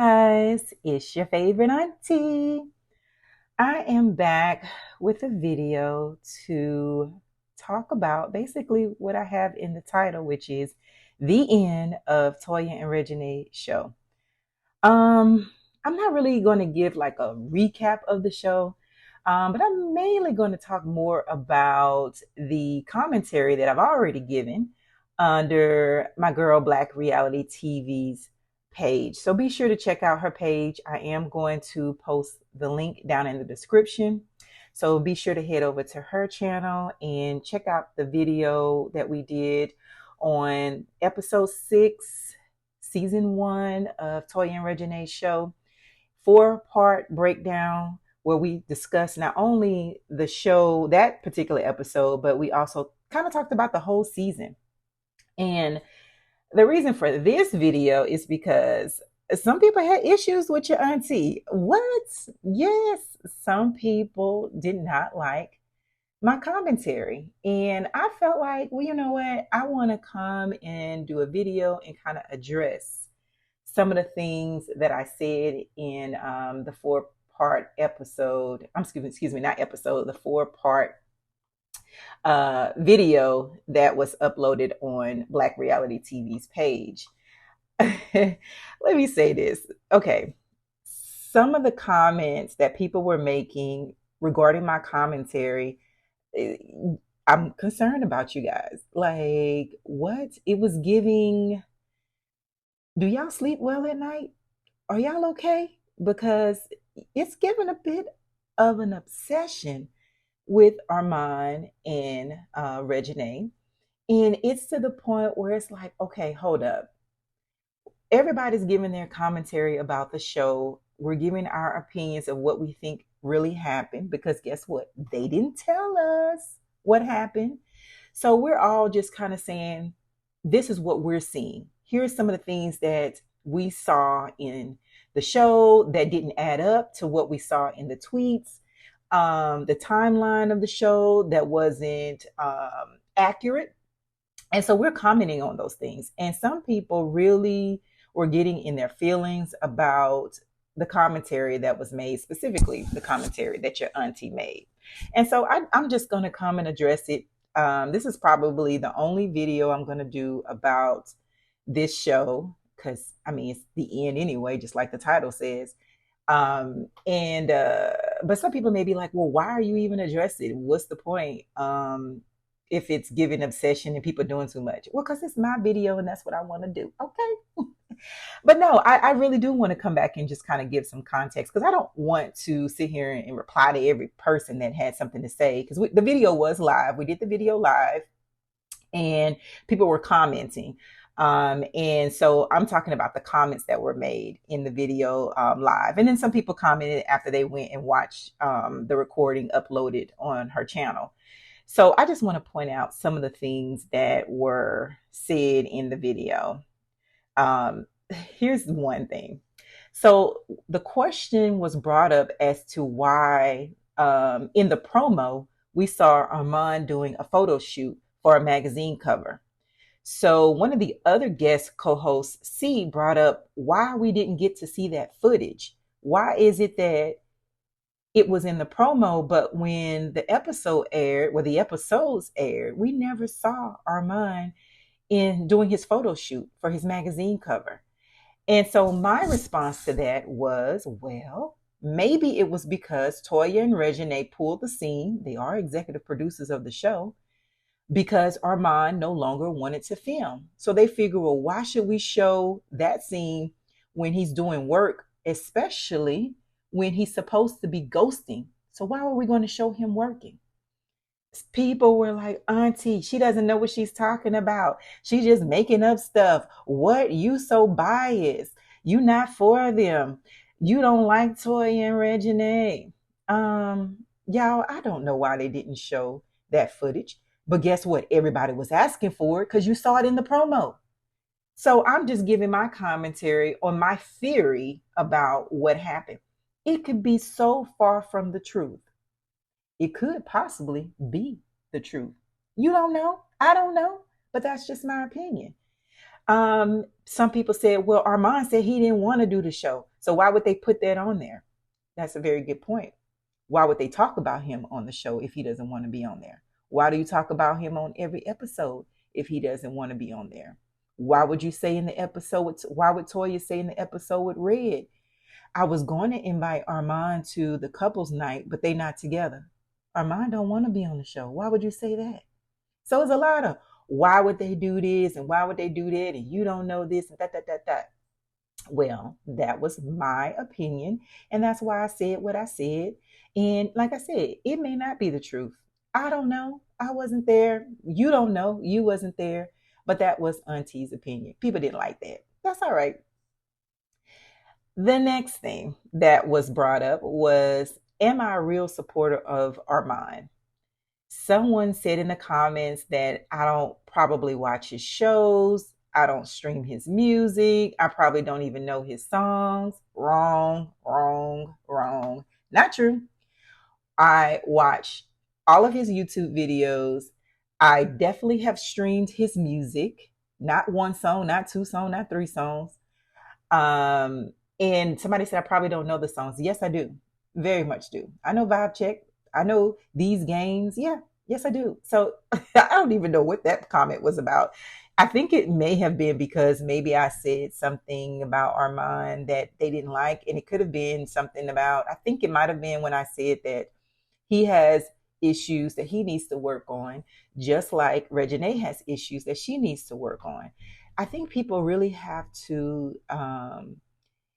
guys, it's your favorite auntie. I am back with a video to talk about basically what I have in the title, which is the end of Toya and Reginae show. Um, I'm not really going to give like a recap of the show, but I'm mainly going to talk more about the commentary that I've already given under my girl Black Reality TV's page. So be sure to check out her page. I am going to post the link down in the description. So be sure to head over to her channel and check out the video that we did on episode 6, season 1 of Toya and Reginae's show. 4-part breakdown where we discuss not only the show, that particular episode, but we also kind of talked about the whole season. And the reason for this video is because some people had issues with your auntie. What? Yes, some people did not like my commentary. And I felt like, well, you know what? I want to come and do a video and kind of address some of the things that I said in the 4-part episode. Excuse me, not episode, the 4-part video that was uploaded on Black Reality TV's page. Let me say this. Okay. Some of the comments that people were making regarding my commentary, I'm concerned about you guys. Like, what? It was giving, do y'all sleep well at night? Are y'all okay? Because it's given a bit of an obsession with Armand and Reginae. And it's to the point where it's like, okay, hold up. Everybody's giving their commentary about the show. We're giving our opinions of what we think really happened because guess what? They didn't tell us what happened. So we're all just kind of saying, this is what we're seeing. Here's some of the things that we saw in the show that didn't add up to what we saw in the tweets, the timeline of the show that wasn't accurate. And so we're commenting on those things. And some people really were getting in their feelings about the commentary that was made, specifically the commentary that your auntie made. And so I'm just going to come and address it. This is probably the only video I'm going to do about this show because, I mean, it's the end anyway, just like the title says. But some people may be like, well, why are you even addressing it? What's the point? If it's giving obsession and people doing too much. Well, because it's my video and that's what I want to do. Okay. But no, I really do want to come back and just kind of give some context because I don't want to sit here and reply to every person that had something to say because the video was live. We did the video live and people were commenting. And so I'm talking about the comments that were made in the video live. And then some people commented after they went and watched the recording uploaded on her channel. So I just want to point out some of the things that were said in the video. Here's one thing. So the question was brought up as to why in the promo, we saw Armand doing a photo shoot for a magazine cover. So one of the other guest co-hosts, C, brought up why we didn't get to see that footage. Why is it that it was in the promo, but when the episodes aired, we never saw Armand in doing his photo shoot for his magazine cover. And so my response to that was, well, maybe it was because Toya and Reginae pulled the scene. They are executive producers of the show because Armand no longer wanted to film. So they figure, well, why should we show that scene when he's doing work, especially when he's supposed to be ghosting? So why were we going to show him working? People were like, auntie, she doesn't know what she's talking about. She's just making up stuff. What? You so biased. You not for them. You don't like Toya and Reginae. Y'all, I don't know why they didn't show that footage. But guess what? Everybody was asking for it because you saw it in the promo. So I'm just giving my commentary on my theory about what happened. It could be so far from the truth. It could possibly be the truth. You don't know. I don't know. But that's just my opinion. Some people said, well, Armand said he didn't want to do the show. So why would they put that on there? That's a very good point. Why would they talk about him on the show if he doesn't want to be on there? Why do you talk about him on every episode if he doesn't want to be on there? Why would you say in the episode, why would Toya say in the episode with Red, I was going to invite Armand to the couples night, but they not together. Armand don't want to be on the show. Why would you say that? So it's a lot of why would they do this and why would they do that and you don't know this and that. Well, that was my opinion, and that's why I said what I said. And like I said, it may not be the truth. I don't know. I wasn't there. You don't know. You wasn't there. But that was Auntie's opinion. People didn't like that. That's all right. The next thing that was brought up was, am I a real supporter of Armand? Someone said in the comments that I don't probably watch his shows. I don't stream his music. I probably don't even know his songs. Wrong, wrong, wrong. Not true. I watch all of his YouTube videos. I definitely have streamed his music. Not one song, not two songs, not three songs. Um, and somebody said I probably don't know the songs. Yes, I do. Very much do. I know Vibe Check. I know these games. Yeah, yes, I do. So I don't even know what that comment was about. I think it may have been because maybe I said something about Armand that they didn't like, and it could have been something about, I think it might have been when I said that he has issues that he needs to work on, just like Reginae has issues that she needs to work on. I think people really have to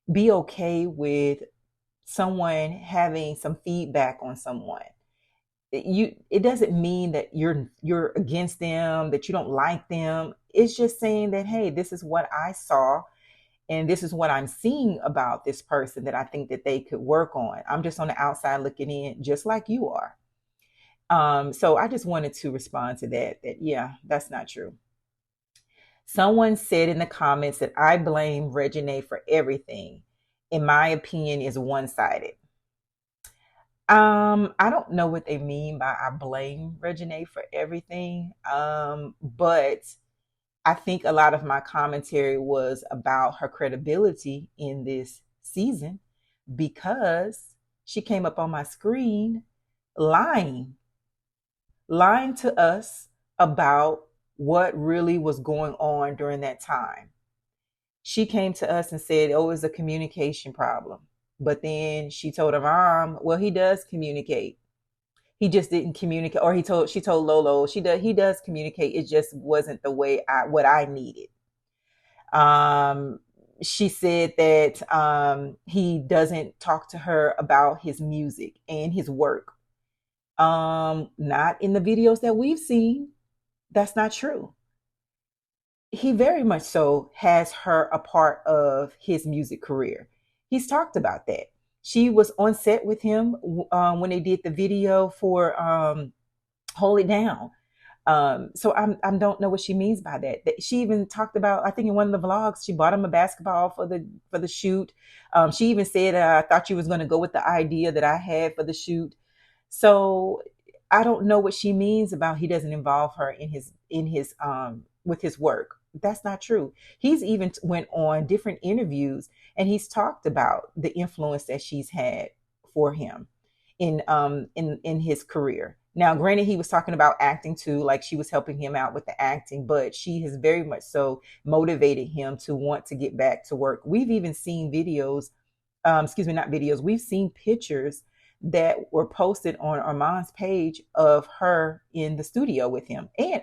be okay with someone having some feedback on someone. It doesn't mean that you're against them, that you don't like them. It's just saying that, hey, this is what I saw and this is what I'm seeing about this person that I think that they could work on. I'm just on the outside looking in, just like you are. So I just wanted to respond to that yeah, that's not true. Someone said in the comments that I blame Reginae for everything. In my opinion, is one-sided. I don't know what they mean by I blame Reginae for everything. But I think a lot of my commentary was about her credibility in this season because she came up on my screen lying, lying to us about what really was going on during that time. She came to us and said, oh, it was a communication problem. But then she told her mom, well, he does communicate. He just didn't communicate, or she told Lolo, he does communicate. It just wasn't the way what I needed. She said that he doesn't talk to her about his music and his work. Not in the videos that we've seen. That's not true. He very much so has her a part of his music career. He's talked about that. She was on set with him when they did the video for Hold It Down. So I don't know what she means by that. She even talked about, I think in one of the vlogs, she bought him a basketball for the shoot. She even said, I thought you was going to go with the idea that I had for the shoot. So I don't know what she means about he doesn't involve her in his with his work. That's not true. He's even went on different interviews and he's talked about the influence that she's had for him in his career. Now, granted, he was talking about acting too, like she was helping him out with the acting, but she has very much so motivated him to want to get back to work. We've even seen videos, excuse me, not videos, we've seen pictures that were posted on Armand's page of her in the studio with him. And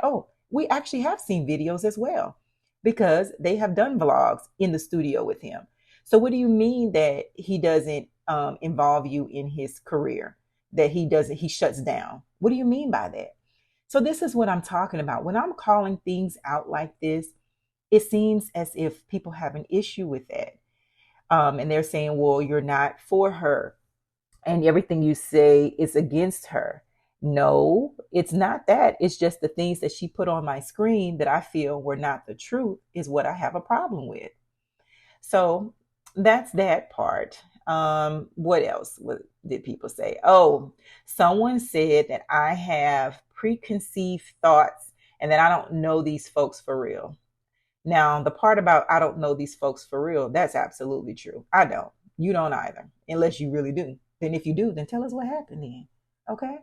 we actually have seen videos as well because they have done vlogs in the studio with him. So what do you mean that he doesn't involve you in his career? That he shuts down? What do you mean by that? So this is what I'm talking about. When I'm calling things out like this, it seems as if people have an issue with that. And they're saying, well, you're not for her and everything you say is against her. No, it's not that. It's just the things that she put on my screen that I feel were not the truth is what I have a problem with. So that's that part. What else did people say? Oh, someone said that I have preconceived thoughts and that I don't know these folks for real. Now, the part about I don't know these folks for real, that's absolutely true. I don't. You don't either, unless you really do. Then if you do, then tell us what happened then. Okay?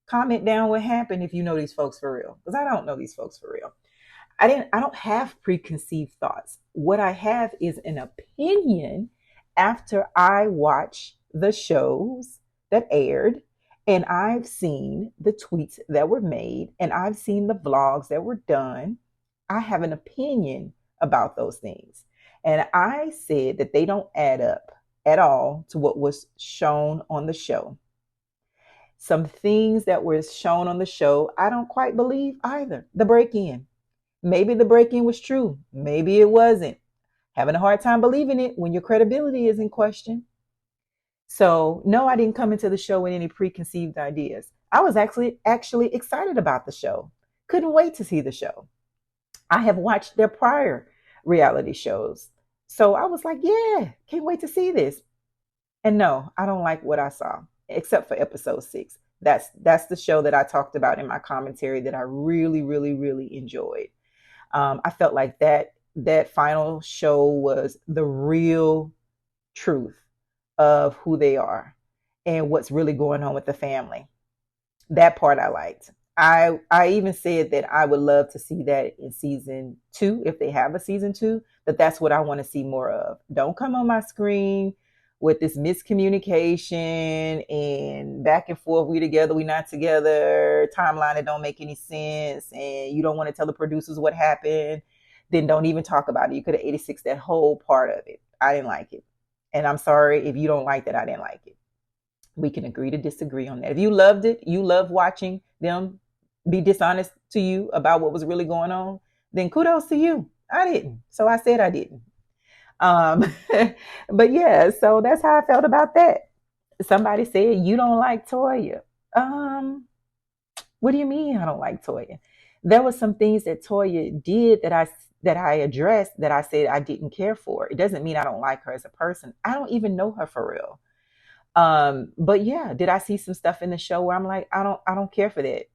Comment down what happened if you know these folks for real. Because I don't know these folks for real. I don't have preconceived thoughts. What I have is an opinion after I watch the shows that aired, and I've seen the tweets that were made, and I've seen the vlogs that were done. I have an opinion about those things. And I said that they don't add up at all to what was shown on the show. Some things that were shown on the show, I don't quite believe either. The break in. Maybe the break in was true. Maybe it wasn't. Having a hard time believing it when your credibility is in question. So, no, I didn't come into the show with any preconceived ideas. I was actually excited about the show. Couldn't wait to see the show. I have watched their prior reality shows. So I was like, yeah, can't wait to see this. And no, I don't like what I saw, except for episode 6. That's the show that I talked about in my commentary that I really, really, really enjoyed. I felt like that final show was the real truth of who they are and what's really going on with the family. That part I liked. I even said that I would love to see that in season 2, if they have a season 2, that's what I want to see more of. Don't come on my screen with this miscommunication and back and forth, we together, we not together, timeline that don't make any sense, and you don't want to tell the producers what happened, then don't even talk about it. You could have 86 that whole part of it. I didn't like it. And I'm sorry if you don't like that, I didn't like it. We can agree to disagree on that. If you loved it, you love watching them be dishonest to you about what was really going on, then kudos to you. I didn't. So I said I didn't. Um, but yeah, so that's how I felt about that. Somebody said, you don't like Toya. What do you mean I don't like Toya? There were some things that Toya did that I addressed that I said I didn't care for. It doesn't mean I don't like her as a person. I don't even know her for real. But yeah, did I see some stuff in the show where I'm like, I don't care for that.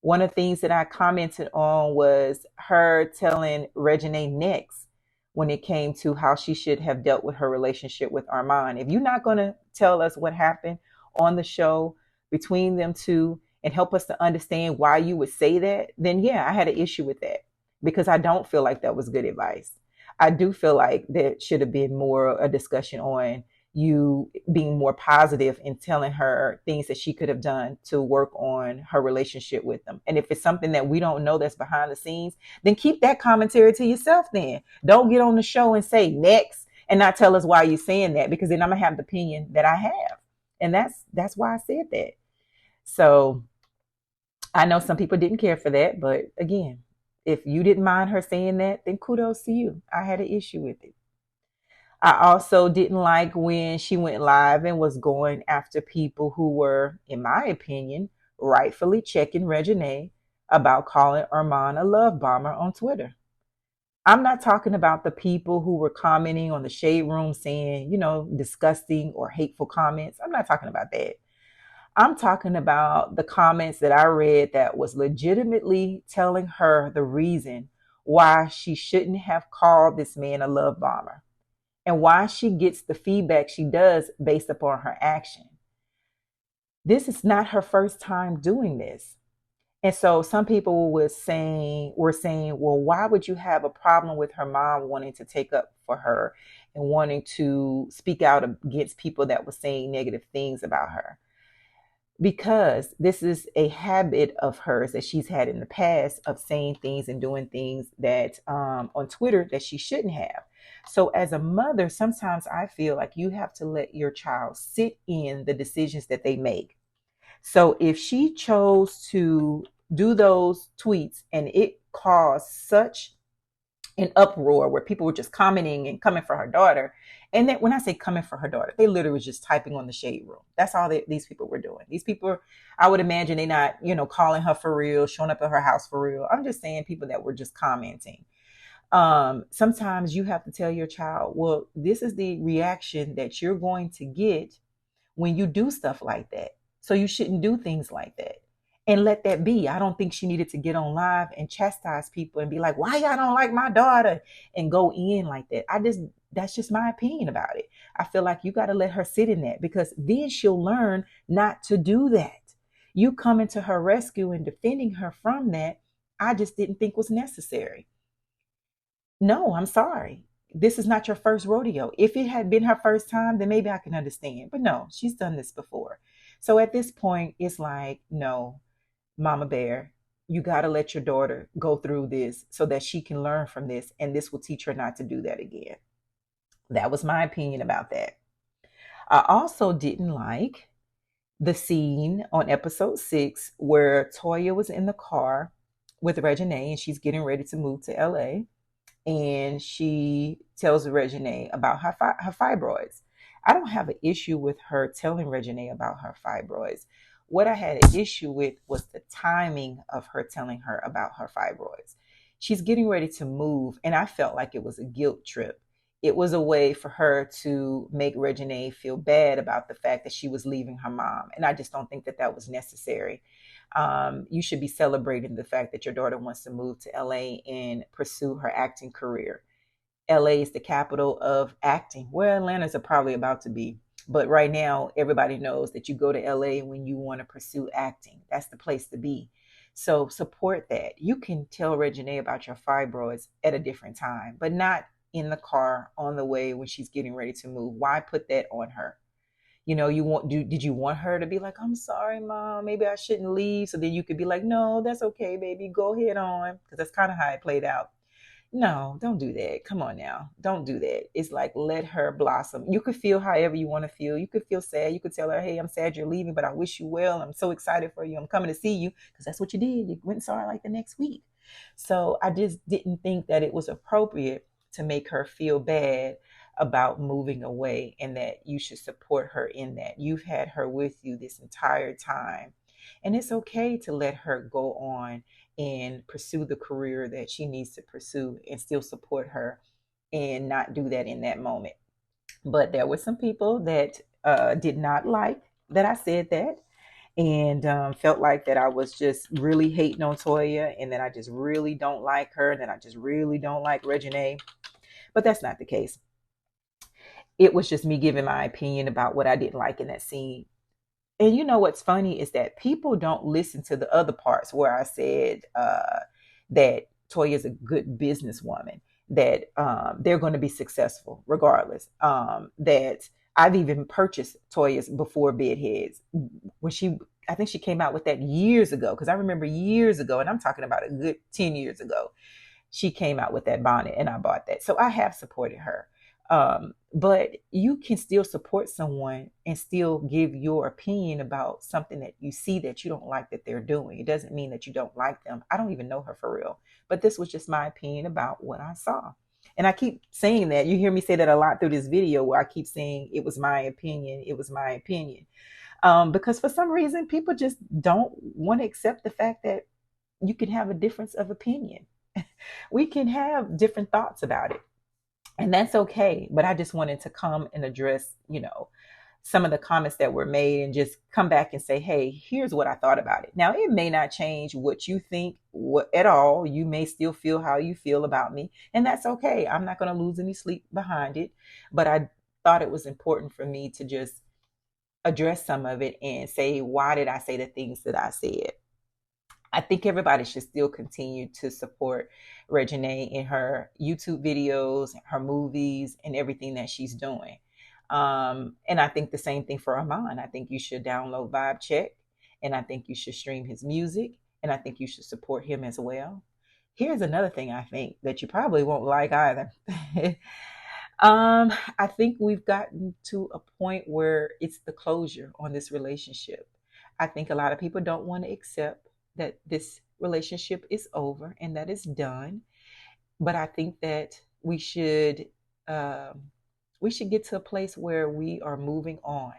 One of the things that I commented on was her telling Reginae next when it came to how she should have dealt with her relationship with Armand. If you're not going to tell us what happened on the show between them two and help us to understand why you would say that, then yeah, I had an issue with that because I don't feel like that was good advice. I do feel like there should have been more a discussion on you being more positive and telling her things that she could have done to work on her relationship with them. And if it's something that we don't know that's behind the scenes, then keep that commentary to yourself then. Don't get on the show and say next and not tell us why you're saying that, because then I'm going to have the opinion that I have. And that's why I said that. So I know some people didn't care for that, but again, if you didn't mind her saying that, then kudos to you. I had an issue with it. I also didn't like when she went live and was going after people who were, in my opinion, rightfully checking Reginae about calling Armand a love bomber on Twitter. I'm not talking about the people who were commenting on the shade room saying, disgusting or hateful comments. I'm not talking about that. I'm talking about the comments that I read that was legitimately telling her the reason why she shouldn't have called this man a love bomber, and why she gets the feedback she does based upon her action. This is not her first time doing this. And so some people were saying, well, why would you have a problem with her mom wanting to take up for her and wanting to speak out against people that were saying negative things about her? Because this is a habit of hers that she's had in the past of saying things and doing things that on Twitter that she shouldn't have. So as a mother, sometimes I feel like you have to let your child sit in the decisions that they make. So if she chose to do those tweets and it caused such an uproar where people were just commenting and coming for her daughter. And then when I say coming for her daughter, they literally was just typing on the shade room. That's all these people were doing. These people, I would imagine they not, calling her for real, showing up at her house for real. I'm just saying people that were just commenting. Sometimes you have to tell your child, well, this is the reaction that you're going to get when you do stuff like that. So you shouldn't do things like that. And let that be. I don't think she needed to get on live and chastise people and be like, why y'all don't like my daughter? And go in like that. I just That's just my opinion about it. I feel like you got to let her sit in that, because then she'll learn not to do that. You coming to her rescue and defending her from that, I just didn't think was necessary. No, I'm sorry. This is not your first rodeo. If it had been her first time, then maybe I can understand. But no, she's done this before. So at this point, it's like, no, Mama Bear, you got to let your daughter go through this so that she can learn from this. And this will teach her not to do that again. That was my opinion about that. I also didn't like the scene on episode 6 where Toya was in the car with Reginae and she's getting ready to move to LA, and she tells Reginae about her fibroids. I don't have an issue with her telling Reginae about her fibroids. What I had an issue with was the timing of her telling her about her fibroids. She's getting ready to move, and I felt like it was a guilt trip. It was a way for her to make Reginae feel bad about the fact that she was leaving her mom. And I just don't think that that was necessary. You should be celebrating the fact that your daughter wants to move to LA and pursue her acting career. LA is the capital of acting. Well, Atlanta's are probably about to be. But right now, everybody knows that you go to LA when you want to pursue acting. That's the place to be. So support that. You can tell Reginae about your fibroids at a different time, but not in the car on the way when she's getting ready to move. Why put that on her? Did you want her to be like, I'm sorry, mom, maybe I shouldn't leave? So then you could be like, no, that's okay, baby, go ahead on. Because that's kind of how it played out. No, don't do that. Come on now. Don't do that. It's like, let her blossom. You could feel however you want to feel. You could feel sad. You could tell her, hey, I'm sad you're leaving, but I wish you well. I'm so excited for you. I'm coming to see you, because that's what you did. You went and saw her like the next week. So I just didn't think that it was appropriate to make her feel bad about moving away, and that you should support her in that. You've had her with you this entire time. And it's okay to let her go on and pursue the career that she needs to pursue, and still support her and not do that in that moment. But there were some people that did not like that I said that, and felt like that I was just really hating on Toya, and that I just really don't like her, and that I just really don't like Reginae. But that's not the case. It was just me giving my opinion about what I didn't like in that scene. And you know what's funny is that people don't listen to the other parts where I said that Toya is a good businesswoman, that they're going to be successful regardless. That I've even purchased Toya's before bedheads when I think she came out with that years ago, because I remember years ago, and I'm talking about a good 10 years ago, she came out with that bonnet and I bought that. So I have supported her. But you can still support someone and still give your opinion about something that you see that you don't like that they're doing. It doesn't mean that you don't like them. I don't even know her for real, but this was just my opinion about what I saw. And I keep saying that. You hear me say that a lot through this video, where I keep saying it was my opinion. It was my opinion. Because for some reason, people just don't want to accept the fact that you can have a difference of opinion. We can have different thoughts about it. And that's okay. But I just wanted to come and address, some of the comments that were made, and just come back and say, hey, here's what I thought about it. Now, it may not change what you think at all. You may still feel how you feel about me, and that's okay. I'm not going to lose any sleep behind it. But I thought it was important for me to just address some of it and say, why did I say the things that I said? I think everybody should still continue to support Reginae in her YouTube videos, her movies, and everything that she's doing. And I think the same thing for Armand. I think you should download Vibe Check, and I think you should stream his music, and I think you should support him as well. Here's another thing I think that you probably won't like either. I think we've gotten to a point where it's the closure on this relationship. I think a lot of people don't want to accept that this relationship is over and that it's done. But I think that we should get to a place where we are moving on.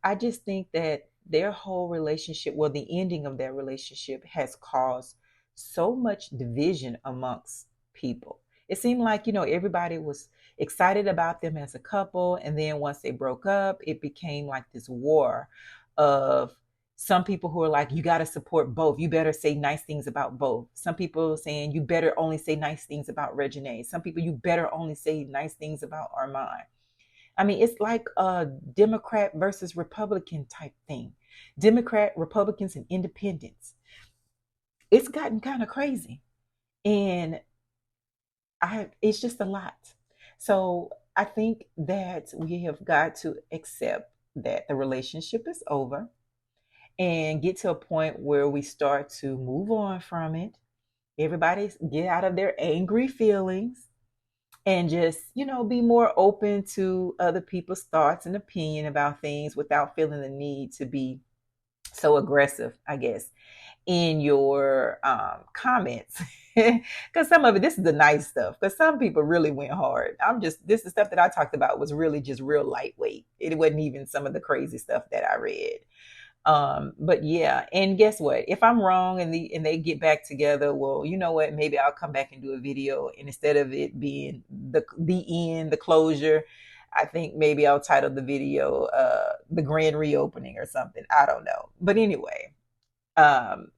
I just think that their whole relationship, well, the ending of their relationship has caused so much division amongst people. It seemed like, everybody was excited about them as a couple. And then once they broke up, it became like this war of Some people who are like, you got to support both. You better say nice things about both. Some people saying you better only say nice things about Reginae. Some people, you better only say nice things about Armand. I mean, it's like a Democrat versus Republican type thing. Democrat, Republicans, and independents. It's gotten kind of crazy. And it's just a lot. So I think that we have got to accept that the relationship is over and get to a point where we start to move on from it. Everybody get out of their angry feelings and just, be more open to other people's thoughts and opinion about things without feeling the need to be so aggressive, I guess, in your comments. Because some of it, this is the nice stuff, because some people really went hard. This is stuff that I talked about was really just real lightweight. It wasn't even some of the crazy stuff that I read. But yeah, and guess what? If I'm wrong and they get back together, well, you know what? Maybe I'll come back and do a video, and instead of it being the end, the closure, I think maybe I'll title the video the grand reopening or something. I don't know. But anyway, um,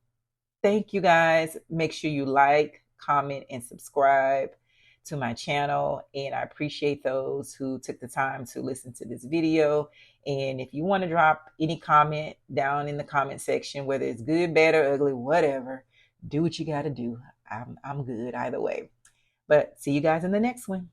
thank you guys. Make sure you like, comment, and subscribe to my channel. And I appreciate those who took the time to listen to this video. And if you want to drop any comment down in the comment section, whether it's good, bad, or ugly, whatever, do what you got to do. I'm good either way. But see you guys in the next one.